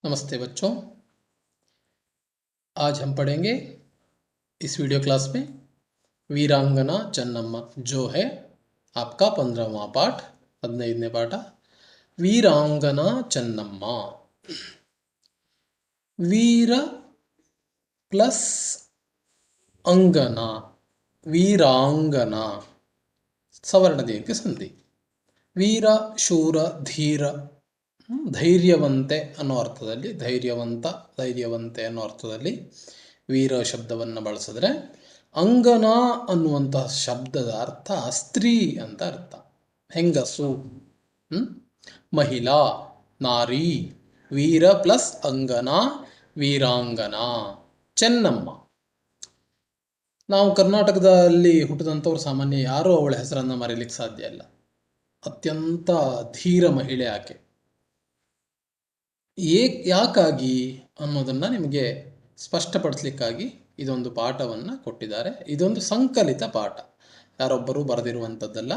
नमस्ते बच्चों। आज हम पढ़ेंगे इस वीडियो क्लास में वीरांगना चन्नम्मा, जो है आपका 15वां पाठ, 15ನೇ ಪಾಠ वीरांगना चन्नम्मा। वीर प्लस अंगना, वीरांगना सवर्ण दीर्घ संधि। ವೀರ, ಶೂರ, ಧೀರ, ಧೈರ್ಯವಂತೆ ಅನ್ನೋ ಅರ್ಥದಲ್ಲಿ, ಧೈರ್ಯವಂತ, ಧೈರ್ಯವಂತೆ ಅನ್ನೋ ಅರ್ಥದಲ್ಲಿ ವೀರ ಶಬ್ದವನ್ನು ಬಳಸಿದ್ರೆ, ಅಂಗನ ಅನ್ನುವಂತಹ ಶಬ್ದದ ಅರ್ಥ ಸ್ತ್ರೀ ಅಂತ ಅರ್ಥ, ಹೆಂಗಸು, ಮಹಿಳಾ, ನಾರಿ. ವೀರ ಪ್ಲಸ್ ಅಂಗನ, ವೀರಾಂಗನ. ಚೆನ್ನಮ್ಮ, ನಾವು ಕರ್ನಾಟಕದಲ್ಲಿ ಹುಟ್ಟಿದಂಥವ್ರು ಸಾಮಾನ್ಯ ಯಾರೂ ಅವಳ ಹೆಸರನ್ನು ಮರೀಲಿಕ್ಕೆ ಸಾಧ್ಯ ಇಲ್ಲ. ಅತ್ಯಂತ ಧೀರ ಮಹಿಳೆ ಆಕೆ. ಯಾಕಾಗಿ ಅನ್ನೋದನ್ನು ನಿಮಗೆ ಸ್ಪಷ್ಟಪಡಿಸ್ಲಿಕ್ಕಾಗಿ ಇದೊಂದು ಪಾಠವನ್ನು ಕೊಟ್ಟಿದ್ದಾರೆ. ಇದೊಂದು ಸಂಕಲಿತ ಪಾಠ, ಯಾರೊಬ್ಬರು ಬರೆದಿರುವಂಥದ್ದಲ್ಲ.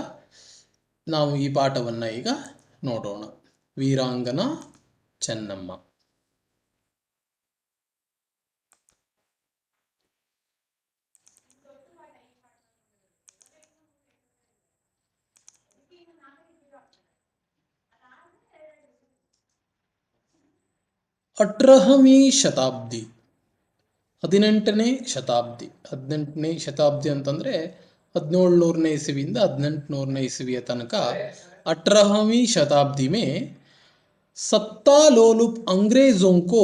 ನಾವು ಈ ಪಾಠವನ್ನು ಈಗ ನೋಡೋಣ. ವೀರಾಂಗನಾ ಚೆನ್ನಮ್ಮ. ಅಠ್ರಹಮೀ ಶತಾಬ್ದಿ, 18ನೇ ಶತಾಬ್ದಿ. 18ನೇ ಶತಾಬ್ದಿ ಅಂತಂದರೆ 1700ನೇ ಇಸವಿಯಿಂದ 1800ನೇ ಇಸವಿಯ ತನಕ. 18वीं शताब्दी में सत्ता लोलुप अंग्रेजों को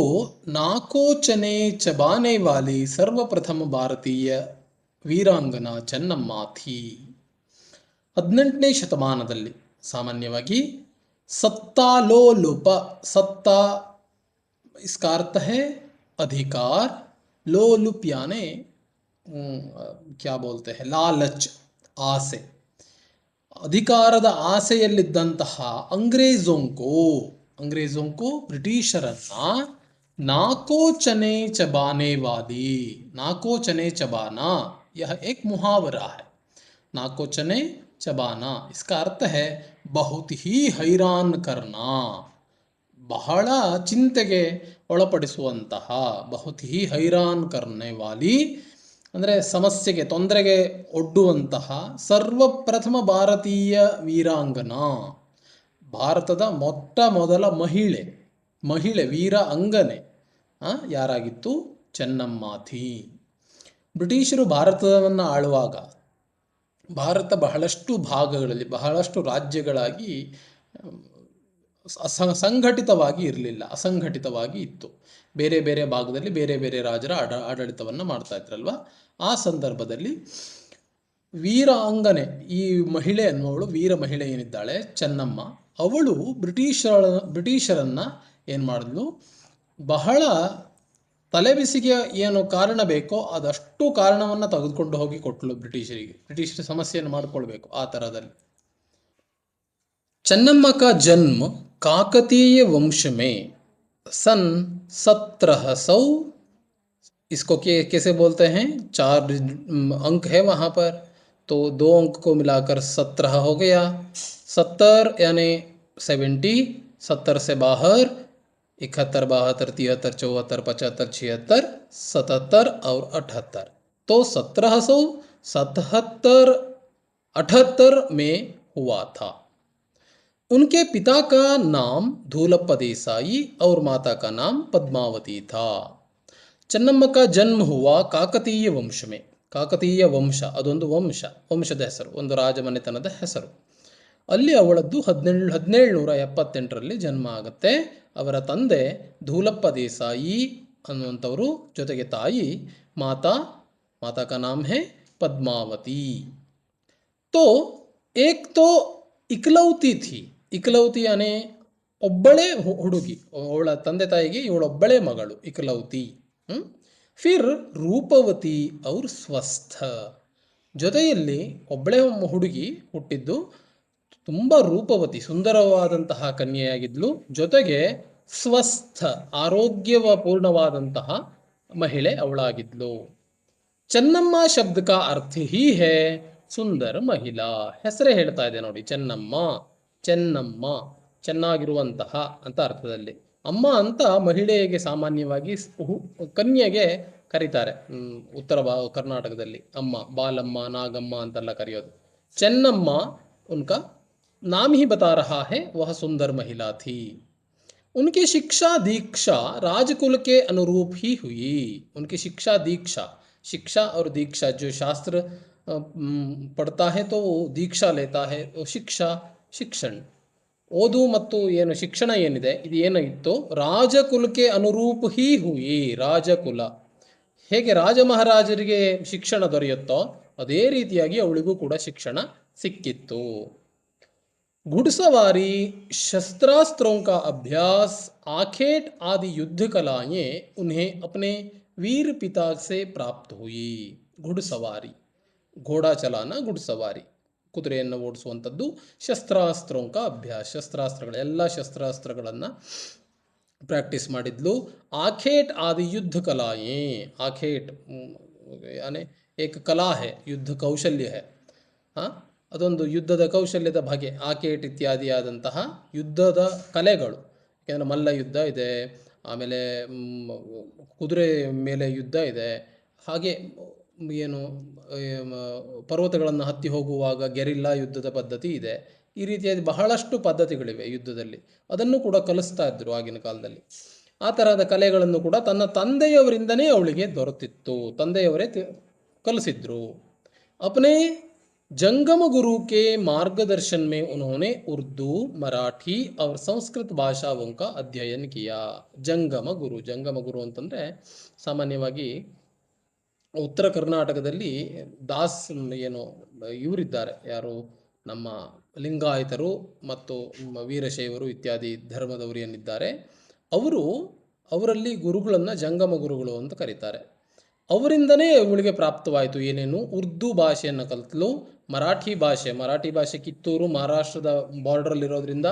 नाकोचने चबाने वाली सर्वप्रथम भारतीय ವೀರಾಂಗನಾ ಚೆನ್ನಮ್ಮ ಥಿ. 18ನೇ ಶತಮಾನದಲ್ಲಿ ಸಾಮಾನ್ಯವಾಗಿ ಸತ್ತಾಲೋಲುಪ, सत्ता इसका अर्थ है अधिकार, लोलुप यानी क्या बोलते हैं, लालच, ಆಸೆ. ಅಧಿಕಾರದ ಆಸೆಯಲ್ಲಿದ್ದಂತಹ ಅಂಗ್ರೇಜೋಂಕೋ ಬ್ರಿಟಿಷರನ್ನ ನಾಕೋಚನೆ ಚಬಾನೆ ವಾಲಿ. नाकोचने चबाना यह एक मुहावरा है. नाकोचने चबाना इसका अर्थ है बहुत ही हैरान करना, ಬಹಳ ಚಿಂತೆಗೆ ಒಳಪಡಿಸುವಂತಹ. ಬಹುತ್ ಹಿ ಹೈರಾನ್ ಕರ್ನೆ ವಾಲಿ ಅಂದರೆ ಸಮಸ್ಯೆಗೆ, ತೊಂದರೆಗೆ ಒಡ್ಡುವಂತಹ. ಸರ್ವಪ್ರಥಮ ಭಾರತೀಯ ವೀರಾಂಗನಾ, ಭಾರತದ ಮೊಟ್ಟ ಮೊದಲ ಮಹಿಳೆ ವೀರ ಅಂಗನೆ ಯಾರಾಗಿತ್ತು? ಚೆನ್ನಮ್ಮ ಥಿ. ಬ್ರಿಟಿಷರು ಭಾರತವನ್ನು ಆಳುವಾಗ ಭಾರತ ಬಹಳಷ್ಟು ಭಾಗಗಳಲ್ಲಿ, ಬಹಳಷ್ಟು ರಾಜ್ಯಗಳಾಗಿ ಸಂಘಟಿತವಾಗಿ ಇರಲಿಲ್ಲ, ಅಸಂಘಟಿತವಾಗಿ ಇತ್ತು. ಬೇರೆ ಬೇರೆ ಭಾಗದಲ್ಲಿ ಬೇರೆ ಬೇರೆ ರಾಜರ ಆಡಳಿತವನ್ನು ಮಾಡ್ತಾ ಇದ್ರಲ್ವ. ಆ ಸಂದರ್ಭದಲ್ಲಿ ವೀರಾಂಗನೆ, ಈ ಮಹಿಳೆ ಅನ್ನುವವಳು, ವೀರ ಮಹಿಳೆ ಏನಿದ್ದಾಳೆ ಚೆನ್ನಮ್ಮ, ಅವಳು ಬ್ರಿಟಿಷರನ್ನ ಏನು ಮಾಡಿದ್ಲು, ಬಹಳ ತಲೆಬಿಸಿಗೆ ಏನು ಕಾರಣ ಬೇಕೋ ಅದಷ್ಟು ಕಾರಣವನ್ನು ತೆಗೆದುಕೊಂಡು ಹೋಗಿ ಕೊಟ್ಟಳು ಬ್ರಿಟಿಷರ ಸಮಸ್ಯೆಯನ್ನು ಮಾಡಿಕೊಳ್ಬೇಕು ಆ ಥರದಲ್ಲಿ. ಚೆನ್ನಮ್ಮ का जन्म काकतीय वंश में सन 1700, इसको कैसे बोलते हैं, 4 अंक है वहाँ पर, तो 2 अंक को मिलाकर 17 हो गया. 70 यानी 70, 70 से बाहर 71, 72, 73, 74, 75, 76, 77 और 78, तो 1778 में हुआ था. उनके पिता का नाम धूलप्पा देसाई और माता का नाम पद्मावती था. ಚೆನ್ನಮ್ಮ का जन्म हुआ ಕಾಕತೀಯ ವಂಶ में. ಕಾಕತೀಯ ವಂಶ ಅದೊಂದು ವಂಶದ ಹೆಸರು, ಒಂದು ರಾಜಮನೆತನದ ಹೆಸರು. ಅಲ್ಲಿ ಅವಳದ್ದು 1778ರಲ್ಲಿ ಜನ್ಮ ಆಗುತ್ತೆ. ಅವರ ತಂದೆ ಧೂಲಪ್ಪ ದೇಸಾಯಿ ಅನ್ನುವಂಥವರು, ಜೊತೆಗೆ ತಾಯಿ ಮಾತಾ का नाम है पद्मावती. तो एक तो इकलौती थी. ಇಕಲೌತಿ ಯಾನೆ ಒಬ್ಬಳೇ ಹುಡುಗಿ, ಅವಳ ತಂದೆ ತಾಯಿಗೆ ಇವಳೊಬ್ಬಳೇ ಮಗಳು, ಇಕಲೌತಿ. ಫಿರ್ ರೂಪವತಿ ಅವ್ರ ಸ್ವಸ್ಥ, ಜೊತೆಯಲ್ಲಿ ಒಬ್ಬಳೇ ಹುಡುಗಿ ಹುಟ್ಟಿದ್ದು, ತುಂಬ ರೂಪವತಿ, ಸುಂದರವಾದಂತಹ ಕನ್ಯೆಯಾಗಿದ್ಲು. ಜೊತೆಗೆ ಸ್ವಸ್ಥ, ಆರೋಗ್ಯಪೂರ್ಣವಾದಂತಹ ಮಹಿಳೆ ಅವಳಾಗಿದ್ಲು. ಚೆನ್ನಮ್ಮ ಶಬ್ದ ಕಾ ಅರ್ಥ ಹಿ ಹೇ ಸುಂದರ ಮಹಿಳಾ. ಹೆಸರೇ ಹೇಳ್ತಾ ಇದೆ ನೋಡಿ, ಚೆನ್ನಮ್ಮ, ಚೆನ್ನಾಗಿರುವಂತಹ ಅಂತ ಅರ್ಥದಲ್ಲಿ. ಅಮ್ಮ ಅಂತ ಮಹಿಳೆಗೆ ಸಾಮಾನ್ಯವಾಗಿ ಕನ್ಯೆಗೆ ಕರೀತಾರೆ. ಉತ್ತರ ಕರ್ನಾಟಕದಲ್ಲಿ ಅಮ್ಮ, ಬಾಲಮ್ಮ, ನಾಗಮ್ಮ ಅಂತೆಲ್ಲ ಕರೆಯೋದು. ಚೆನ್ನಮ್ಮ ಉನ್ಕಾ नाम ही बता रहा है वह सुंदर महिला थी. उनकी शिक्षा दीक्षा राजकुल के अनुरूप ही हुई. उनकी शिक्षा दीक्षा, शिक्षा और दीक्षा, जो शास्त्र पढ़ता है तो वो दीक्षा लेता है, वो शिक्षा ಶಿಕ್ಷಣ, ಓದು ಮತ್ತು ಏನು ಶಿಕ್ಷಣ ಏನಿದೆ ಇದು ಏನಾಗಿತ್ತು, ರಾಜಕುಲಕ್ಕೆ ಅನುರೂಪ ಹೀ ಹುಯಿ. ರಾಜಕುಲ ಹೇಗೆ ರಾಜ ಮಹಾರಾಜರಿಗೆ ಶಿಕ್ಷಣ ದೊರೆಯುತ್ತೋ ಅದೇ ರೀತಿಯಾಗಿ ಅವಳಿಗೂ ಕೂಡ ಶಿಕ್ಷಣ ಸಿಕ್ಕಿತ್ತು. घुड़सवारी, शस्त्रास्त्रों का अभ्यास, आखेट आदि युद्ध कलाएं उन्हें अपने वीर पिता से प्राप्त हुई. घुड़सवारी, घोड़ा चलाना, घुड़सवारी ಕುದುರೆಯನ್ನು ಓಡಿಸುವಂಥದ್ದು. ಶಸ್ತ್ರಾಸ್ತ್ರೋಂಕ ಅಭ್ಯಾಸ, ಶಸ್ತ್ರಾಸ್ತ್ರಗಳು ಎಲ್ಲ ಶಸ್ತ್ರಾಸ್ತ್ರಗಳನ್ನು ಪ್ರಾಕ್ಟೀಸ್ ಮಾಡಿದ್ಲು. ಆಖೇಟ್ ಆದಿ ಯುದ್ಧ ಕಲಾಯೇ, ಆಖೇಟ್ ಯಾನೆ ಏಕ ಕಲಾ ಹೇ, ಯುದ್ಧ ಕೌಶಲ್ಯ ಹೇ. ಅದೊಂದು ಯುದ್ಧದ ಕೌಶಲ್ಯದ ಬಗೆ. ಆಕೇಟ್ ಇತ್ಯಾದಿ ಆದಂತಹ ಯುದ್ಧದ ಕಲೆಗಳು. ಯಾಕೆಂದರೆ ಮಲ್ಲ ಯುದ್ಧ ಇದೆ, ಆಮೇಲೆ ಕುದುರೆ ಮೇಲೆ ಯುದ್ಧ ಇದೆ, ಹಾಗೆ ಏನು ಪರ್ವತಗಳನ್ನು ಹತ್ತಿ ಹೋಗುವಾಗ ಗೆರಿಲ್ಲಾ ಯುದ್ಧದ ಪದ್ಧತಿ ಇದೆ. ಈ ರೀತಿಯಾದ ಬಹಳಷ್ಟು ಪದ್ಧತಿಗಳಿವೆ ಯುದ್ಧದಲ್ಲಿ. ಅದನ್ನು ಕೂಡ ಕಲಿಸ್ತಾ ಇದ್ದರು ಆಗಿನ ಕಾಲದಲ್ಲಿ. ಆ ತರಹದ ಕಲೆಗಳನ್ನು ಕೂಡ ತನ್ನ ತಂದೆಯವರಿಂದನೇ ಅವಳಿಗೆ ದೊರೆತಿತ್ತು, ತಂದೆಯವರೇ ಕಲಿಸಿದ್ರು. अपने जंगम गुरु के मार्गदर्शन में उन्होंने उर्दू, मराठी और संस्कृत भाषाओं का अध्ययन किया. ಜಂಗಮ ಗುರು, ಜಂಗಮ ಗುರು ಅಂತಂದರೆ ಸಾಮಾನ್ಯವಾಗಿ ಉತ್ತರ ಕರ್ನಾಟಕದಲ್ಲಿ ದಾಸ್ ಏನು ಇವರಿದ್ದಾರೆ, ಯಾರು ನಮ್ಮ ಲಿಂಗಾಯತರು ಮತ್ತು ವೀರಶೈವರು ಇತ್ಯಾದಿ ಧರ್ಮದವರು ಏನಿದ್ದಾರೆ ಅವರಲ್ಲಿ ಗುರುಗಳನ್ನು ಜಂಗಮ ಗುರುಗಳು ಅಂತ ಕರೀತಾರೆ. ಅವರಿಂದನೇ ಇವಳಿಗೆ ಪ್ರಾಪ್ತವಾಯಿತು ಏನೇನು, ಉರ್ದು ಭಾಷೆಯನ್ನು ಕಲಿತಲು, ಮರಾಠಿ ಭಾಷೆ ಕಿತ್ತೂರು ಮಹಾರಾಷ್ಟ್ರದ ಬಾರ್ಡ್ರಲ್ಲಿರೋದ್ರಿಂದ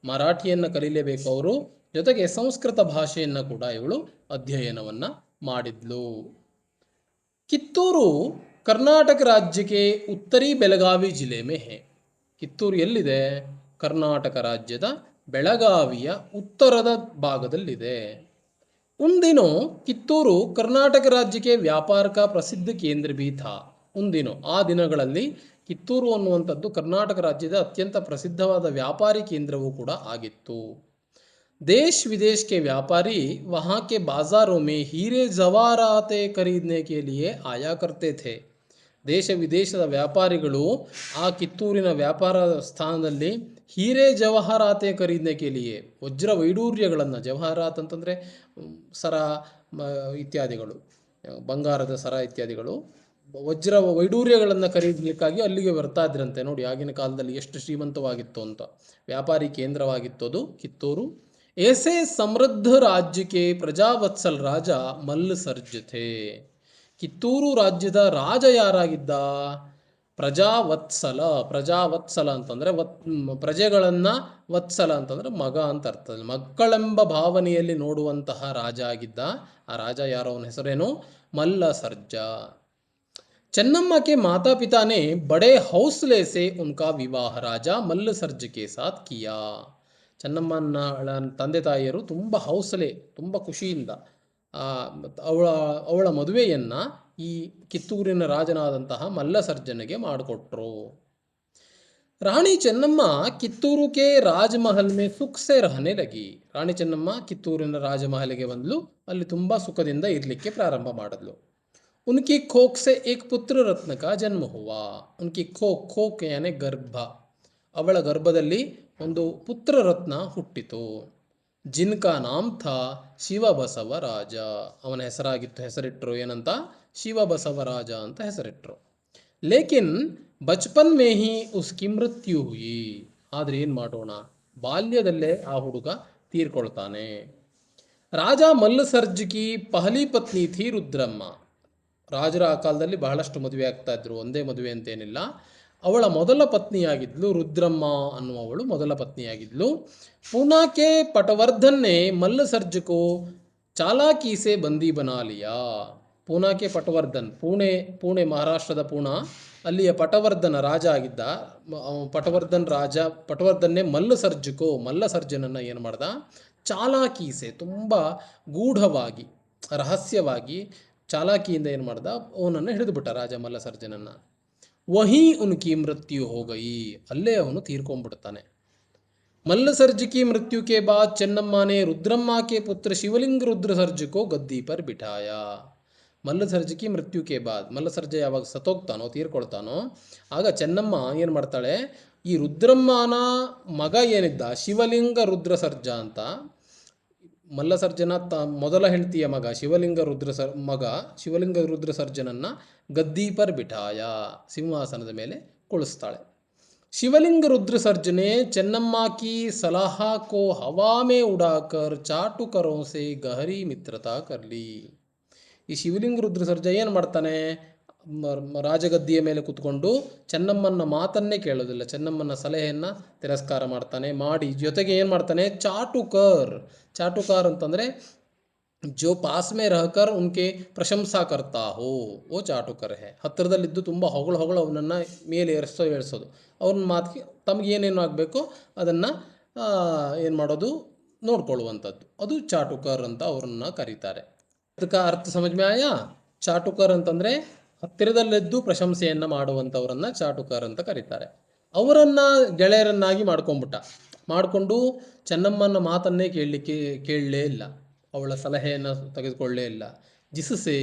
ಮರಾಠಿಯನ್ನು ಕಲೀಲೇಬೇಕು ಅವರು. ಜೊತೆಗೆ ಸಂಸ್ಕೃತ ಭಾಷೆಯನ್ನು ಕೂಡ ಇವಳು ಅಧ್ಯಯನವನ್ನು ಮಾಡಿದ್ಲು. ಕಿತ್ತೂರು ಕರ್ನಾಟಕ ರಾಜ್ಯಕ್ಕೆ ಉತ್ತರಿ ಬೆಳಗಾವಿ ಜಿಲ್ಲೆ ಮೇ ಹೇ. ಕಿತ್ತೂರು ಎಲ್ಲಿದೆ? ಕರ್ನಾಟಕ ರಾಜ್ಯದ ಬೆಳಗಾವಿಯ ಉತ್ತರದ ಭಾಗದಲ್ಲಿದೆ. उन दिनों ಕಿತ್ತೂರು ಕರ್ನಾಟಕ ರಾಜ್ಯಕ್ಕೆ ವ್ಯಾಪಾರಕ ಪ್ರಸಿದ್ಧ ಕೇಂದ್ರ भी था. ದಿನೋ ಆ ದಿನಗಳಲ್ಲಿ ಕಿತ್ತೂರು ಅನ್ನುವಂಥದ್ದು ಕರ್ನಾಟಕ ರಾಜ್ಯದ ಅತ್ಯಂತ ಪ್ರಸಿದ್ಧವಾದ ವ್ಯಾಪಾರಿ ಕೇಂದ್ರವೂ ಕೂಡ ಆಗಿತ್ತು. देश विदेश के व्यापारी वहाँ के बाज़ारों में हीरे जवाहराते खरीदने के लिए आया करते थे. ದೇಶ ವಿದೇಶದ ವ್ಯಾಪಾರಿಗಳು ಆ ಕಿತ್ತೂರಿನ ವ್ಯಾಪಾರ ಸ್ಥಾನದಲ್ಲಿ ಹೀರೆ ಜವಾಹರಾತೆ ಖರೀದನೆ ಕೇಳಿಯೇ, ವಜ್ರ ವೈಡೂರ್ಯಗಳನ್ನು, ಜವಾಹರಾತ್ ಅಂತಂದರೆ ಸರ ಇತ್ಯಾದಿಗಳು, ಬಂಗಾರದ ಸರ ಇತ್ಯಾದಿಗಳು, ವಜ್ರ ವೈಡೂರ್ಯಗಳನ್ನು ಖರೀದಲಿಕ್ಕಾಗಿ ಅಲ್ಲಿಗೆ ಬರ್ತಾ ಇದ್ರಂತೆ. ನೋಡಿ ಆಗಿನ ಕಾಲದಲ್ಲಿ ಎಷ್ಟು ಶ್ರೀಮಂತವಾಗಿತ್ತು ಅಂತ. ವ್ಯಾಪಾರಿ ಕೇಂದ್ರವಾಗಿತ್ತು ಅದು ಕಿತ್ತೂರು. ऐसे समृद्ध राज्य के ಪ್ರಜಾವತ್ಸಲ್ ರಾಜ ಮಲ್ಲ ಸರ್ಜ್ ಥೇ. ಕಿತ್ತೂರು ರಾಜ್ಯದ ರಾಜ ಯಾರಾಗಿದ್ದ? ಪ್ರಜಾವತ್ಸಲ ಅಂತಂದರೆ ಪ್ರಜೆಗಳನ್ನು, ವತ್ಸಲ ಅಂತಂದರೆ ಮಗ ಅಂತ ಅರ್ಥ. ಮಕ್ಕಳೆಂಬ ಭಾವನೆಯಲ್ಲಿ ನೋಡುವಂತಹ ರಾಜ ಆಗಿದ್ದ. ಆ ರಾಜ ಯಾರೋ, ಅವನ ಹೆಸರೇನು? ಮಲ್ಲ ಸರ್ಜ. ಚೆನ್ನಮ್ಮ के माता पिता ने बड़े हौसले से उनका विवाह राजा मल्ल सर्ज के साथ किया. ಚೆನ್ನಮ್ಮನ ತಂದೆ ತಾಯಿಯರು ತುಂಬ ಹೌಸಲೆ, ತುಂಬ ಖುಷಿಯಿಂದ ಅವಳ ಮದುವೆಯನ್ನು ಈ ಕಿತ್ತೂರಿನ ರಾಜನಾದಂತಹ ಮಲ್ಲ ಸರ್ಜನಿಗೆ ಮಾಡಿಕೊಟ್ರು. ರಾಣಿ ಚೆನ್ನಮ್ಮ ಕಿತ್ತೂರುಗೆ ರಾಜಮಹಲ್ ಮೇ ಸುಖ ಸೆ ರಹನೆ ಲಗಿ. ರಾಣಿ ಚೆನ್ನಮ್ಮ ಕಿತ್ತೂರಿನ ರಾಜಮಹಲಿಗೆ ಬಂದಳು, ಅಲ್ಲಿ ತುಂಬ ಸುಖದಿಂದ ಇರಲಿಕ್ಕೆ ಪ್ರಾರಂಭ ಮಾಡಿದ್ಲು. ಉನ್ಕಿ ಖೋಕ್ ಸೆ ಏಕ್ ಪುತ್ರ ರತ್ನ ಕಾ ಜನ್ಮ ಹುವಾ. ಉನ್ಕಿ ಖೋಕ್ ಯಾನೆ ಗರ್ಭ, ಅವಳ ಗರ್ಭದಲ್ಲಿ ಒಂದು ಪುತ್ರ ರತ್ನ ಹುಟ್ಟಿತು. ಜಿನ್ಕಾ ನಾಮ್ ಥಾ ಶಿವಬಸವರಾಜ. ಅವನ ಹೆಸರಿಟ್ಟರು ಏನಂತ? ಶಿವಬಸವರಾಜ ಅಂತ ಹೆಸರಿಟ್ಟರು. ಲೇಕಿನ್ ಬಚ್ಪನ್ ಮೇ ಹಿ ಉಸ್ಕಿ ಮೃತ್ಯು ಹುಯಿ. ಆದರೆ ಏನು ಮಾಡೋಣ, ಬಾಲ್ಯದಲ್ಲೇ ಆ ಹುಡುಗ ತೀರ್ಕೊಳ್ತಾನೆ. ರಾಜ ಮಲ್ಲ ಸರ್ಜ್ ಕಿ ಪಹಲಿ ಪತ್ನಿ ಥಿ ರುದ್ರಮ್ಮ. ರಾಜರ ಆ ಕಾಲದಲ್ಲಿ ಬಹಳಷ್ಟು ಮದುವೆ ಆಗ್ತಾ ಇದ್ರು, ಒಂದೇ ಮದುವೆ ಅಂತೇನಿಲ್ಲ. ಅವಳ ಮೊದಲ ಪತ್ನಿಯಾಗಿದ್ಲು ರುದ್ರಮ್ಮ ಅನ್ನುವವಳು ಮೊದಲ ಪತ್ನಿಯಾಗಿದ್ಲು. ಪೂನಾಕ್ಕೆ ಪಟವರ್ಧನ್ನೇ ಮಲ್ಲ ಸರ್ಜ್ ಕೋ ಚಾಲಾಕಿ ಸೆ ಬಂದಿ ಬನಾ ಲಿಯಾ. ಪೂನಾಕ್ಕೆ ಪಟವರ್ಧನ್, ಪುಣೆ ಮಹಾರಾಷ್ಟ್ರದ ಪೂನಾ, ಅಲ್ಲಿಯ ಪಟವರ್ಧನ ರಾಜ ಆಗಿದ್ದ. ಪಟವರ್ಧನ್ನೇ ಮಲ್ಲ ಸರ್ಜನನ್ನು ಏನು ಮಾಡ್ದ? ಚಾಲಾಕೀಸೆ ತುಂಬ ಗೂಢವಾಗಿ ರಹಸ್ಯವಾಗಿ ಚಾಲಾಕಿಯಿಂದ ಏನು ಮಾಡ್ದ, ಅವನನ್ನು ಹಿಡಿದುಬಿಟ್ಟ ರಾಜ ಮಲ್ಲಸರ್ಜನನ್ನು. ವಹಿ ಉನ್ಕಿ ಮೃತ್ಯು ಹೋಗಯಿ, ಅಲ್ಲೇ ಅವನು ತೀರ್ಕೊಂಡ್ಬಿಡ್ತಾನೆ. मल्लसर्ज की मृत्यु के बाद चन्नम्मा ने रुद्रम्मा के पुत्र शिवलिंग रुद्रसर्ज को गद्दी पर बिठाया. ಮಲ್ಲಸರ್ಜ ಕಿ ಮೃತ್ಯು ಕೆ ಬಾದ್, ಮಲ್ಲಸರ್ಜ ಯಾವಾಗ ಸತ್ತೋಗ್ತಾನೋ ತೀರ್ಕೊಳ್ತಾನೋ ಆಗ ಚೆನ್ನಮ್ಮ ಏನು ಮಾಡ್ತಾಳೆ, ಈ ರುದ್ರಮ್ಮನ ಮಗ ಏನಿದ್ದ ಶಿವಲಿಂಗ ರುದ್ರಸರ್ಜ ಅಂತ, ಮಲ್ಲಸರ್ಜನ ಮೊದಲ ಹೆಂಡತಿಯ ಮಗ ಶಿವಲಿಂಗ ರುದ್ರಸರ್ಜನನ್ನು ಗದ್ದಿ ಪರ್ ಬಿಠಾಯ, ಸಿಂಹಾಸನದ ಮೇಲೆ ಕುಳಿಸ್ತಾಳೆ. शिवलिंग रुद्र सर्ज ने चन्नम्मा की सलाह को हवा में उड़ाकर चाटुकरों से गहरी मित्रता कर ली. ಈ ಶಿವಲಿಂಗ ರುದ್ರ ಸರ್ಜ ಏನು ಮಾಡ್ತಾನೆ, ರಾಜಗದ್ದಿಯ ಮೇಲೆ ಕೂತ್ಕೊಂಡು ಚೆನ್ನಮ್ಮನ ಮಾತನ್ನೇ ಕೇಳೋದಿಲ್ಲ, ಚೆನ್ನಮ್ಮನ ಸಲಹೆಯನ್ನು ತಿರಸ್ಕಾರ ಮಾಡ್ತಾನೆ. ಮಾಡಿ ಜೊತೆಗೆ ಏನು ಮಾಡ್ತಾನೆ, ಚಾಟುಕಾರ್ ಅಂತಂದರೆ जो पास में रहकर उनके प्रशंसा करता हो वो ಚಾಟುಕರ್ ಹೇ. ಹತ್ತಿರದಲ್ಲಿದ್ದು ತುಂಬ ಹೊಗಳು ಅವನನ್ನು ಮೇಲೆ ಏಳಿಸೋದು, ಅವ್ರನ್ನ ಮಾತಿಗೆ ತಮಗೆ ಏನೇನು ಆಗಬೇಕೋ ಅದನ್ನು ಏನು ಮಾಡೋದು, ನೋಡ್ಕೊಳ್ಳುವಂಥದ್ದು, ಅದು ಚಾಟುಕರ್ ಅಂತ ಅವ್ರನ್ನ ಕರೀತಾರೆ. ಅದಕ್ಕೆ ಅರ್ಥ ಸಮಜ್ ಮೇ ಆಯಾ? ಚಾಟುಕರ್ ಅಂತಂದರೆ ಹತ್ತಿರದಲ್ಲಿದ್ದು ಪ್ರಶಂಸೆಯನ್ನು ಮಾಡುವಂಥವ್ರನ್ನ ಚಾಟುಕರ್ ಅಂತ ಕರೀತಾರೆ. ಅವರನ್ನು ಗೆಳೆಯರನ್ನಾಗಿ ಮಾಡಿಕೊಂಡು ಚೆನ್ನಮ್ಮನ ಮಾತನ್ನೇ ಕೇಳಲೇ ಇಲ್ಲ, ಅವಳ ಸಲಹೆಯನ್ನು ತೆಗೆದುಕೊಳ್ಳೇ ಇಲ್ಲ. ಜಿಸಸೆ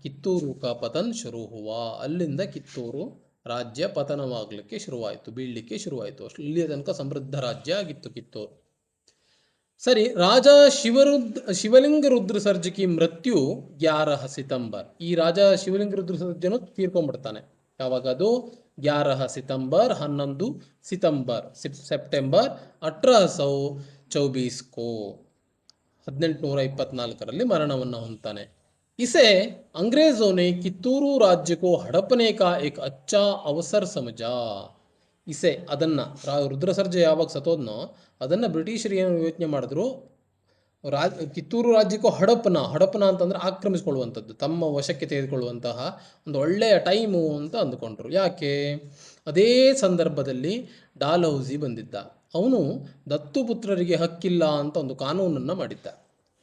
ಕಿತ್ತೂರು ಕಾ ಪತನ್ ಶುರು ಹುವಾ, ಅಲ್ಲಿಂದ ಕಿತ್ತೂರು ರಾಜ್ಯ ಪತನವಾಗಲಿಕ್ಕೆ ಶುರುವಾಯಿತು, ಬೀಳಲಿಕ್ಕೆ ಶುರುವಾಯಿತು. ಇಲ್ಲಿಯ ತನಕ ಸಮೃದ್ಧ ರಾಜ್ಯ ಆಗಿತ್ತು ಕಿತ್ತೂರು. ಸರಿ, ರಾಜ ಶಿವಲಿಂಗ ರುದ್ರ ಸರ್ಜಕಿ ಮೃತ್ಯು 11 ಸಿತಂಬರ್. ಈ ರಾಜ ಶಿವಲಿಂಗ ರುದ್ರ ಸರ್ಜನು ತೀರ್ಕೊಂಡ್ಬಿಡ್ತಾನೆ. ಯಾವಾಗ ಅದು 11 ಸಿತಂಬರ್, 11 ಸಿತಂಬರ್ ಸೆಪ್ಟೆಂಬರ್ 1824 ಕೋ, 1824ರಲ್ಲಿ ಮರಣವನ್ನು ಹೊಂದ್ತಾನೆ. इसे अंग्रेजों ने कित्तूरू राज्य को हड़पने का एक अच्छा अवसर समझा. ಇಸೆ ಅದನ್ನು ರುದ್ರಸರ್ಜ ಯಾವಾಗ ಸತ್ತೋದ್ನೋ ಅದನ್ನು ಬ್ರಿಟಿಷರು ಏನು ಯೋಚನೆ ಮಾಡಿದ್ರು, ಕಿತ್ತೂರು ರಾಜ್ಯಕ್ಕೂ ಹಡಪನ ಅಂತಂದರೆ ಆಕ್ರಮಿಸಿಕೊಳ್ಳುವಂಥದ್ದು, ತಮ್ಮ ವಶಕ್ಕೆ ತೆಗೆದುಕೊಳ್ಳುವಂತಹ ಒಂದು ಒಳ್ಳೆಯ ಟೈಮು ಅಂತ ಅಂದುಕೊಂಡ್ರು. ಯಾಕೆ? ಅದೇ ಸಂದರ್ಭದಲ್ಲಿ ಡಾಲೌಸಿ ಬಂದಿದ್ದ. ಅವನು ದತ್ತುಪುತ್ರರಿಗೆ ಹಕ್ಕಿಲ್ಲ ಅಂತ ಒಂದು ಕಾನೂನನ್ನು ಮಾಡಿದ್ದ.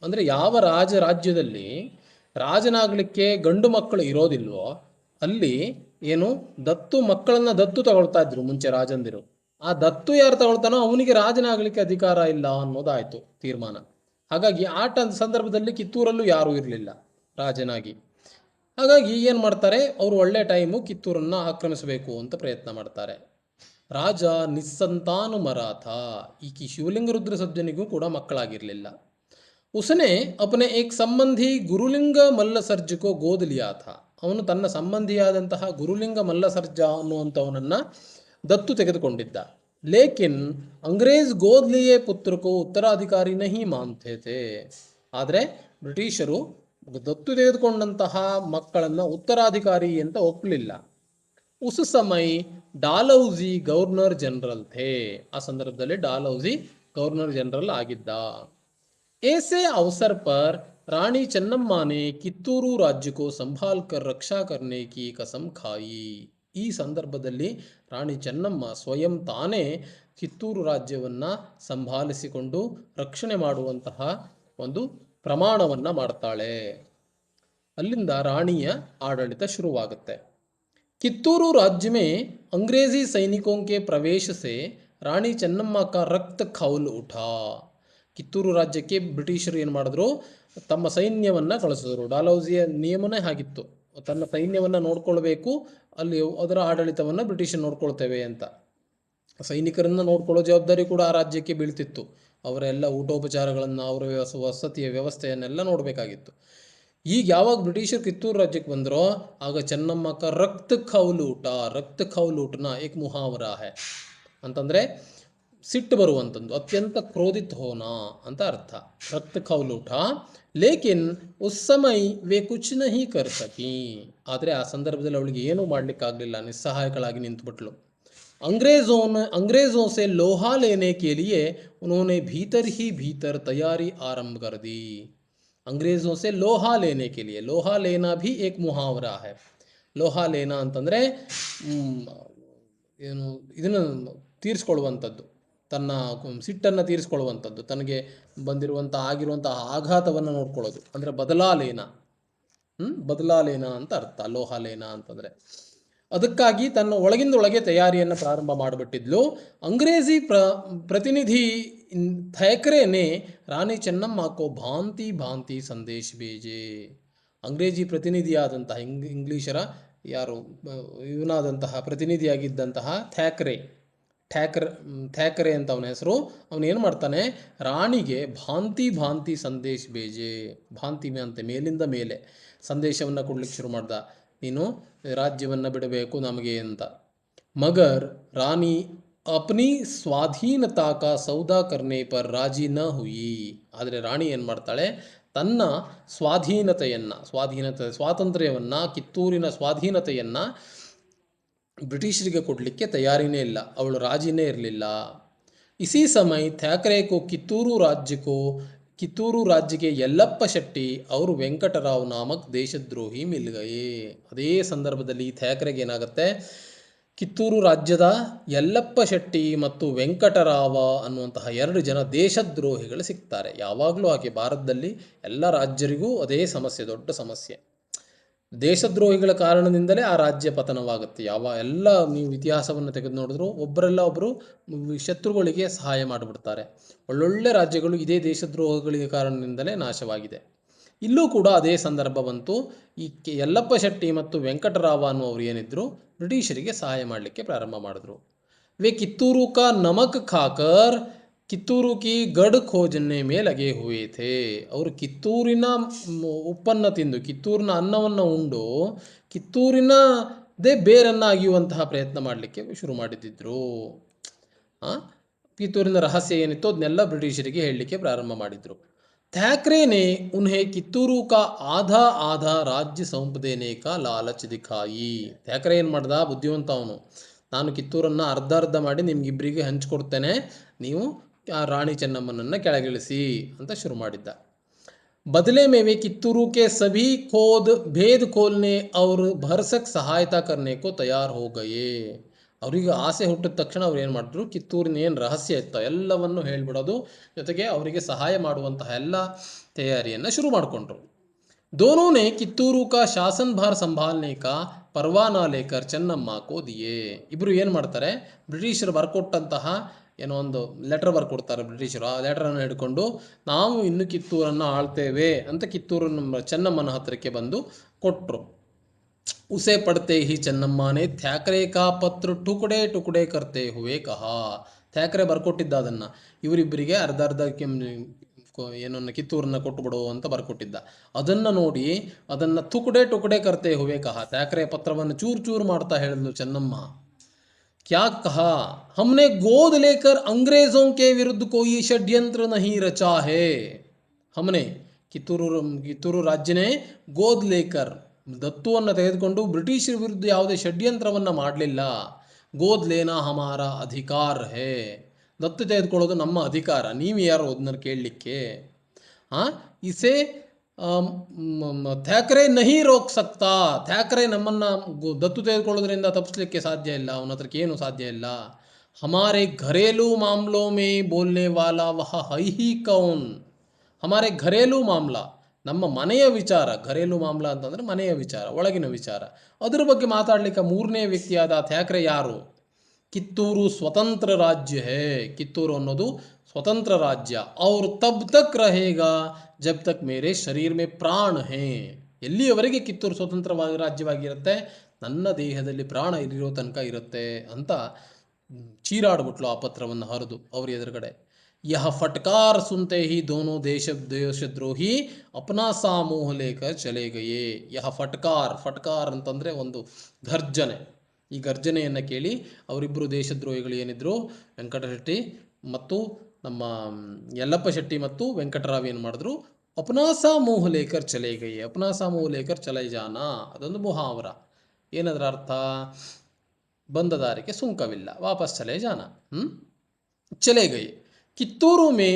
ಅಂದರೆ ಯಾವ ರಾಜ್ಯದಲ್ಲಿ ರಾಜನಾಗಲಿಕ್ಕೆ ಗಂಡು ಮಕ್ಕಳು ಇರೋದಿಲ್ವೋ ಅಲ್ಲಿ ಏನು ಮಕ್ಕಳನ್ನು ದತ್ತು ತಗೊಳ್ತಾ ಇದ್ರು ಮುಂಚೆ ರಾಜಂದಿರು. ಆ ದತ್ತು ಯಾರು ತಗೊಳ್ತಾನೋ ಅವನಿಗೆ ರಾಜನಾಗಲಿಕ್ಕೆ ಅಧಿಕಾರ ಇಲ್ಲ ಅನ್ನೋದಾಯಿತು ತೀರ್ಮಾನ. ಹಾಗಾಗಿ ಸಂದರ್ಭದಲ್ಲಿ ಕಿತ್ತೂರಲ್ಲೂ ಯಾರೂ ಇರಲಿಲ್ಲ ರಾಜನಾಗಿ. ಹಾಗಾಗಿ ಏನು ಮಾಡ್ತಾರೆ, ಅವರು ಒಳ್ಳೆ ಟೈಮು, ಕಿತ್ತೂರನ್ನು ಆಕ್ರಮಿಸಬೇಕು ಅಂತ ಪ್ರಯತ್ನ ಮಾಡ್ತಾರೆ. ರಾಜ ನಿಸ್ಸಂತಾನು ಮರಾಠ, ಈ ಶಿವಲಿಂಗ ರುದ್ರ ಸಜ್ಜನಿಗೂ ಕೂಡ ಮಕ್ಕಳಾಗಿರಲಿಲ್ಲ. ಉಸನೆ ಅಪನೆ ಏಕ್ ಸಂಬಂಧಿ ಗುರುಲಿಂಗ ಮಲ್ಲಸರ್ಜ ಕೋ ಗೋದ್ ಲಿಯಾ ಥಾ, ಅವನು ತನ್ನ ಸಂಬಂಧಿಯಾದಂತಹ ಗುರುಲಿಂಗ ಮಲ್ಲಸರ್ಜ ಅನ್ನುವಂಥವನನ್ನು ದತ್ತು ತೆಗೆದುಕೊಂಡಿದ್ದ. ಲೇಕಿನ್ ಅಂಗ್ರೇಜ್ ಗೋದ್ ಲಿಯೇ ಪುತ್ರಕ್ಕೂ ಉತ್ತರಾಧಿಕಾರಿ ನಹಿ ಮಾನ್ತೆ ಥೇ, ಆದರೆ ಬ್ರಿಟಿಷರು ದತ್ತು ತೆಗೆದುಕೊಂಡಂತಹ ಮಕ್ಕಳನ್ನು ಉತ್ತರಾಧಿಕಾರಿ ಅಂತ ಒಪ್ಪಲಿಲ್ಲ. ಉಸ್ ಸಮಯ ಡಾಲೌಸಿ ಗವರ್ನರ್ ಜನರಲ್ ಥೇ, ಆ ಸಂದರ್ಭದಲ್ಲಿ ಡಾಲೌಸಿ ಗವರ್ನರ್ ಜನರಲ್ ಆಗಿದ್ದ. ऐसे अवसर पर रानी चन्नम्मा ने कित्तूरू राज्य को संभाल कर रक्षा करने की कसम खाई. ಈ ಸಂದರ್ಭದಲ್ಲಿ ರಾಣಿ ಚೆನ್ನಮ್ಮ ಸ್ವಯಂ ತಾನೇ ಕಿತ್ತೂರು ರಾಜ್ಯವನ್ನು ಸಂಭಾಲಿಸಿಕೊಂಡು ರಕ್ಷಣೆ ಮಾಡುವಂತಹ ಒಂದು ಪ್ರಮಾಣವನ್ನು ಮಾಡ್ತಾಳೆ. ಅಲ್ಲಿಂದ ರಾಣಿಯ ಆಡಳಿತ ಶುರುವಾಗುತ್ತೆ. ಕಿತ್ತೂರು राज्य में अंग्रेजी सैनिकों के प्रवेश से रानी चन्नम्मा का रक्त खौल उठा. ಕಿತ್ತೂರು ರಾಜ್ಯಕ್ಕೆ ಬ್ರಿಟಿಷರು ಏನು ಮಾಡಿದ್ರು, ತಮ್ಮ ಸೈನ್ಯವನ್ನು ಕಳಿಸಿದ್ರು. ಡಾಲೌಸಿಯ ನಿಯಮನೇ ಆಗಿತ್ತು, ತನ್ನ ಸೈನ್ಯವನ್ನು ನೋಡ್ಕೊಳ್ಬೇಕು, ಅಲ್ಲಿ ಅದರ ಆಡಳಿತವನ್ನು ಬ್ರಿಟಿಷರು ನೋಡ್ಕೊಳ್ತೇವೆ ಅಂತ. ಸೈನಿಕರನ್ನು ನೋಡ್ಕೊಳ್ಳೋ ಜವಾಬ್ದಾರಿ ಕೂಡ ಆ ರಾಜ್ಯಕ್ಕೆ ಬೀಳ್ತಿತ್ತು. ಅವರೆಲ್ಲ ಊಟೋಪಚಾರಗಳನ್ನು, ಅವರ ವಸತಿಯ ವ್ಯವಸ್ಥೆಯನ್ನೆಲ್ಲ ನೋಡಬೇಕಾಗಿತ್ತು. ಈಗ ಯಾವಾಗ ಬ್ರಿಟಿಷರು ಕಿತ್ತೂರು ರಾಜ್ಯಕ್ಕೆ ಬಂದರೋ ಆಗ ಚೆನ್ನಮ್ಮಕ್ಕ ರಕ್ತ ಖೌಲೂಟನ ಏಕ್ ಮುಹಾವರಾ ಹೈ ಅಂತಂದರೆ ಸಿಟ್ಟು ಬರುವಂಥದ್ದು, ಅತ್ಯಂತ ಕ್ರೋಧಿತ ಹೋನ ಅಂತ ಅರ್ಥ, ರಕ್ತ ಖೌಲೂಟ. ಲೇಕಿನ್ ಉಸ್ ಸಮಯ ವೇ ಕುಚ್ ನಹಿ ಕರ್ ಸಕಿ, ಆದರೆ ಆ ಸಂದರ್ಭದಲ್ಲಿ ಅವಳಿಗೆ ಏನೂ ಮಾಡಲಿಕ್ಕಾಗಲಿಲ್ಲ, ನಿಸ್ಸಹಾಯಕಳಾಗಿ ನಿಂತುಬಿಟ್ಲು. अंग्रेजों से लोहा लेने के लिए उन्होंने भीतर ही भीतर तैयारी आरंभ कर दी. अंग्रेजों से लोहा लेने के लिए, लोहा लेना भी एक मुहावरा है. ಲೋಹ ಲೇನಾ ಅಂತಂದರೆ ಏನು ಇದನ್ನು ತೀರಿಸ್ಕೊಳ್ಳುವಂಥದ್ದು, ತನ್ನ ಸಿಟ್ಟನ್ನು ತೀರಿಸ್ಕೊಳ್ಳುವಂಥದ್ದು, ತನಗೆ ಆಗಿರುವಂಥ ಆಘಾತವನ್ನು ನೋಡ್ಕೊಳ್ಳೋದು, ಅಂದರೆ ಬದಲಾಲೇನ. ಬದಲಾಲೇನ ಅಂತ ಅರ್ಥ, ಲೋಹಾಲೇನ ಅಂತಂದರೆ. ಅದಕ್ಕಾಗಿ ತನ್ನ ಒಳಗಿಂದೊಳಗೆ ತಯಾರಿಯನ್ನು ಪ್ರಾರಂಭ ಮಾಡಿಬಿಟ್ಟಿದ್ಲು. ಅಂಗ್ರೇಜಿ ಪ್ರತಿನಿಧಿ ಥ್ಯಾಕ್ರೆನೆ ರಾಣಿ ಚೆನ್ನಮ್ಮ ಕೋ ಭಾಂತಿ ಭಾಂತಿ ಸಂದೇಶ್ ಬೇಜೆ. ಅಂಗ್ರೇಜಿ ಪ್ರತಿನಿಧಿಯಾದಂತಹ ಇಂಗ್ಲೀಷರ ಯಾರು ಇವನಾದಂತಹ ಪ್ರತಿನಿಧಿಯಾಗಿದ್ದಂತಹ ಥ್ಯಾಕ್ರೆ ಅಂತ ಅವನ ಹೆಸರು. ಅವನೇನು ಮಾಡ್ತಾನೆ, ರಾಣಿಗೆ ಭಾಂತಿ ಭಾಂತಿ ಸಂದೇಶ್ ಬೇಜೆ, ಭಾಂತಿ ಅಂತ ಮೇಲಿಂದ ಮೇಲೆ ಸಂದೇಶವನ್ನು ಕೊಡ್ಲಿಕ್ಕೆ ಶುರು ಮಾಡ್ದ, ನೀನು ರಾಜ್ಯವನ್ನು ಬಿಡಬೇಕು ನಮಗೆ ಅಂತ. ಮಗರ್ ರಾಣಿ ಅಪ್ನಿ ಸ್ವಾಧೀನತಾ ಕಾ ಸೌದಾ ಕರ್ನೆ ಪರ್ ರಾಜಿ ನ ಹುಯಿ. ಆದರೆ ರಾಣಿ ಏನು ಮಾಡ್ತಾಳೆ, ತನ್ನ ಸ್ವಾತಂತ್ರ್ಯವನ್ನು, ಕಿತ್ತೂರಿನ ಸ್ವಾಧೀನತೆಯನ್ನು ಬ್ರಿಟಿಷರಿಗೆ ಕೊಡಲಿಕ್ಕೆ ತಯಾರಿನೇ ಇಲ್ಲ, ಅವಳು ರಾಜಿನೇ ಇರಲಿಲ್ಲ. ಇಸಿ ಸಮಯ ಥ್ಯಾಕ್ರೆ ಕೋ ಕಿತ್ತೂರು ರಾಜ್ಯಕ್ಕೆ ಯಲ್ಲಪ್ಪ ಶೆಟ್ಟಿ ಅವರು ವೆಂಕಟರಾವ್ ನಾಮಕ್ ದೇಶದ್ರೋಹಿ ಮಿಲ್ಗಯೇ. ಅದೇ ಸಂದರ್ಭದಲ್ಲಿ ಥ್ಯಾಕ್ರೆಗೆ ಏನಾಗುತ್ತೆ, ಕಿತ್ತೂರು ರಾಜ್ಯದ ಯಲ್ಲಪ್ಪ ಶೆಟ್ಟಿ ಮತ್ತು ವೆಂಕಟರಾವ ಅನ್ನುವಂತಹ 2 ಜನ ದೇಶದ್ರೋಹಿಗಳು ಸಿಗ್ತಾರೆ. ಯಾವಾಗಲೂ ಹಾಗೆ ಭಾರತದಲ್ಲಿ ಎಲ್ಲ ರಾಜ್ಯರಿಗೂ ಅದೇ ಸಮಸ್ಯೆ, ದೊಡ್ಡ ಸಮಸ್ಯೆ. ದೇಶದ್ರೋಹಿಗಳ ಕಾರಣದಿಂದಲೇ ಆ ರಾಜ್ಯ ಪತನವಾಗುತ್ತೆ. ಎಲ್ಲ ನೀವು ಇತಿಹಾಸವನ್ನು ತೆಗೆದು ನೋಡಿದ್ರು ಒಬ್ಬರೆಲ್ಲ ಒಬ್ಬರು ಶತ್ರುಗಳಿಗೆ ಸಹಾಯ ಮಾಡಿಬಿಡ್ತಾರೆ. ಒಳ್ಳೊಳ್ಳೆ ರಾಜ್ಯಗಳು ಇದೇ ದೇಶದ್ರೋಹಗಳಿಗೆ ಕಾರಣದಿಂದಲೇ ನಾಶವಾಗಿದೆ. ಇಲ್ಲೂ ಕೂಡ ಅದೇ ಸಂದರ್ಭ ಬಂತು. ಈ ಯಲ್ಲಪ್ಪ ಶೆಟ್ಟಿ ಮತ್ತು ವೆಂಕಟರಾವ ಅನ್ನುವರು ಏನಿದ್ರು ಬ್ರಿಟಿಷರಿಗೆ ಸಹಾಯ ಮಾಡಲಿಕ್ಕೆ ಪ್ರಾರಂಭ ಮಾಡಿದ್ರು. ವೇ ಕಿತ್ತೂರು ಕಾ ನಮಕ್ ಖಾಕರ್ ಕಿತ್ತೂರು ಕಿ ಗಡ್ ಖೋಜನೆ ಮೇಲೆ ಲಗೆ ಹುಯೇ ಥೇ. ಅವರು ಕಿತ್ತೂರಿನ ಉಪ್ಪನ್ನು ತಿಂದು, ಕಿತ್ತೂರಿನ ಅನ್ನವನ್ನು ಉಂಡು, ಕಿತ್ತೂರಿನದೇ ಬೇರನ್ನು ಅಗಿಯುವಂತಹ ಪ್ರಯತ್ನ ಮಾಡಲಿಕ್ಕೆ ಶುರು ಮಾಡಿದ್ದಿದ್ರು. ಕಿತ್ತೂರಿನ ರಹಸ್ಯ ಏನಿತ್ತು ಅದನ್ನೆಲ್ಲ ಬ್ರಿಟಿಷರಿಗೆ ಹೇಳಲಿಕ್ಕೆ ಪ್ರಾರಂಭ ಮಾಡಿದರು. ಥ್ಯಾಕ್ರೆ ನೇ ಉನ್ಹೇ ಕಿತ್ತೂರು ಕಾ ಆಧಾ ಆಧಾ ರಾಜ್ಯ ಸೌಂಪದೇನೆ ಕಾ ಲಾಲಚ್ ದಿಖಾಯಿ. ಥ್ಯಾಕ್ರೆ ಏನು ಮಾಡ್ದ, ಬುದ್ಧಿವಂತ ಅವನು. ನಾನು ಕಿತ್ತೂರನ್ನು ಅರ್ಧ ಮಾಡಿ ನಿಮ್ಗಿಬ್ಬರಿಗೆ ಹಂಚಿಕೊಡ್ತೇನೆ, ನೀವು ಆ ರಾಣಿ ಚೆನ್ನಮ್ಮನನ್ನು ಕೆಳಗಿಳಿಸಿ ಅಂತ ಶುರು ಮಾಡಿದ್ದ. बदले में वे कित्तूरू के सभी भेद खोलने और भरसक सहायता करने को तैयार हो गए. ಅವರಿಗೆ ಆಸೆ ಹುಟ್ಟಿದ ತಕ್ಷಣ ಅವ್ರು ಏನು ಮಾಡಿದ್ರು, ಕಿತ್ತೂರಿನ ಏನು ರಹಸ್ಯ ಇತ್ತು ಎಲ್ಲವನ್ನು ಹೇಳಿಬಿಡೋದು, ಜೊತೆಗೆ ಅವರಿಗೆ ಸಹಾಯ ಮಾಡುವಂತಹ ಎಲ್ಲ ತಯಾರಿಯನ್ನು ಶುರು ಮಾಡಿಕೊಂಡ್ರು. दोनों ने कित्तूरू का शासन भार संभालने का परवाना लेकर ಚೆನ್ನಮ್ಮ ಕೋ ದಿಯೆ. ಇಬ್ಬರು ಏನು ಮಾಡ್ತಾರೆ, ಬ್ರಿಟಿಷರು ಬರ್ಕೊಟ್ಟಂತಹ ಏನೋ ಒಂದು ಲೆಟರ್ ಬರ್ಕೊಡ್ತಾರೆ ಬ್ರಿಟಿಷರು. ಆ ಲೆಟರನ್ನು ಹಿಡ್ಕೊಂಡು ನಾವು ಇನ್ನು ಕಿತ್ತೂರನ್ನು ಆಳ್ತೇವೆ ಅಂತ ಕಿತ್ತೂರನ್ನು ಚೆನ್ನಮ್ಮನ ಹತ್ತಿರಕ್ಕೆ ಬಂದು ಕೊಟ್ಟರು. ಉಸೆ ಪಡ್ತೆ ಹಿ ಚೆನ್ನಮ್ಮನೇ ಥ್ಯಾಕ್ರೆ ಕಾ ಪತ್ರ ಟುಕಡೆ ಟುಕಡೆ ಕರ್ತೆ ಹುವೆ ಕಹಾ. ಥ್ಯಾಕ್ರೆ ಬರ್ಕೊಟ್ಟಿದ್ದ ಅದನ್ನು ಇವರಿಬ್ಬರಿಗೆ ಅರ್ಧ ಏನನ್ನು ಕಿತ್ತೂರನ್ನು ಕೊಟ್ಟುಬಿಡು ಅಂತ ಬರ್ಕೊಟ್ಟಿದ್ದ. ಅದನ್ನು ನೋಡಿ ಅದನ್ನು ಟುಕಡೆ ಕರ್ತೆ ಹುವೆ ಕಹಾ, ಥ್ಯಾಕ್ರೆ ಪತ್ರವನ್ನು ಚೂರು ಮಾಡ್ತಾ ಹೇಳಿದ್ಲು ಚೆನ್ನಮ್ಮ. क्या कहा, हमने गोद लेकर अंग्रेजों के विरुद्ध कोई षड्यंत्र नहीं रचा है. हमने ಕಿತ್ತೂರು ರಾಜ್ಯನೇ ಗೋದ್ ಲೇಕರ್ ದತ್ತುವನ್ನು ತೆಗೆದುಕೊಂಡು ಬ್ರಿಟಿಷರ ವಿರುದ್ಧ ಯಾವುದೇ ಷಡ್ಯಂತ್ರವನ್ನು ಮಾಡಲಿಲ್ಲ. ಗೋದ್ ಲೇನಾ ಹಮಾರ ಅಧಿಕಾರ ಹೇ, ದತ್ತು ತೆಗೆದುಕೊಳ್ಳೋದು ನಮ್ಮ ಅಧಿಕಾರ, ನೀವು ಯಾರು ಅದನ್ನ ಕೇಳಲಿಕ್ಕೆ. ಇಸೆ ಥ್ಯಾಕ್ರೆ ನಹಿ ರೋಕ್ ಸಕ್ತಾ. ಥ್ಯಾಕ್ರೆ ನಮ್ಮನ್ನು ದತ್ತು ತೆಗೆದುಕೊಳ್ಳೋದ್ರಿಂದ ತಪ್ಪಿಸ್ಲಿಕ್ಕೆ ಸಾಧ್ಯ ಇಲ್ಲ, ಅವನ ಹತ್ರಕ್ಕೆ ಏನು ಸಾಧ್ಯ ಇಲ್ಲ. ಹಮಾರೆ ಘರೇಲೂ ಮಾಮ್ಲೋ ಮೇ ಬೋಲ್ನೆ ವಾಲಾ ವಹ ಹೈ ಹಿ ಕೌನ್. ಹಮಾರೆ ಘರೇಲೂ ಮಾಮ್ಲಾ, ನಮ್ಮ ಮನೆಯ ವಿಚಾರ. ಘರೇಲೂ ಮಾಮ್ಲಾ ಅಂತಂದರೆ ಮನೆಯ ವಿಚಾರ, ಒಳಗಿನ ವಿಚಾರ. ಅದರ ಬಗ್ಗೆ ಮಾತಾಡಲಿಕ್ಕೆ 3ನೇ ವ್ಯಕ್ತಿಯಾದ ಥ್ಯಾಕ್ರೆ ಯಾರು? ಕಿತ್ತೂರು ಸ್ವತಂತ್ರ ರಾಜ್ಯ ಹೇ, ಕಿತ್ತೂರು ಅನ್ನೋದು ಸ್ವತಂತ್ರ ರಾಜ್ಯ. ಅವ್ರು ತಬ್ ತಕ್ ರಹೇಗಾ ಜಬ್ ತಕ್ ಮೇರೆ ಶರೀರ್ ಮೇ ಪ್ರಾಣ ಹೇ. ಎಲ್ಲಿಯವರೆಗೆ ಕಿತ್ತೂರು ಸ್ವತಂತ್ರವಾಗಿ ರಾಜ್ಯವಾಗಿರುತ್ತೆ, ನನ್ನ ದೇಹದಲ್ಲಿ ಪ್ರಾಣ ಇರೋ ತನಕ ಇರುತ್ತೆ ಅಂತ ಚೀರಾಡ್ಬಿಟ್ಲು ಆ ಪತ್ರವನ್ನು ಹರಿದು ಅವ್ರ ಎದುರುಗಡೆ. ಯಹ ಫಟ್ಕಾರ್ ಸುನ್ತೆ ಹಿ ದೋನೋ ದೇಶದ್ರೋಹಿ ಅಪ್ನಾ ಸಾಮೂಹ ಲೇಕರ್ ಚಲೆ ಗಯೇ. ಯಹ ಫಟ್ಕಾರ್ ಅಂತಂದರೆ ಒಂದು ಘರ್ಜನೆ. ಈ ಗರ್ಜನೆಯನ್ನು ಕೇಳಿ ಅವರಿಬ್ಬರು ದೇಶದ್ರೋಹಿಗಳು ಏನಿದ್ರು, ವೆಂಕಟಶೆಟ್ಟಿ ಮತ್ತು ನಮ್ಮ ಯಲ್ಲಪ್ಪ ಶೆಟ್ಟಿ ಮತ್ತು ವೆಂಕಟರಾವ್ ಏನು ಮಾಡಿದ್ರು, ಅಪ್ನಾ ಸಾಮೂಹ ಲೇಕರ್ ಚಲೆ ಗಯೇ. ಅಪ್ನಾ ಸಾಮೂಹ ಲೇಕರ್ ಚಲೈ ಜಾನ, ಅದೊಂದು ಮುಹಾವರ. ಏನದರ ಅರ್ಥ? ಬಂದ ದಾರಿಗೆ ಸುಂಕವಿಲ್ಲ, ವಾಪಸ್ ಚಲೈ ಜಾನ, ಚಲೆ ಗಯೇ. ಕಿತ್ತೂರು ಮೇ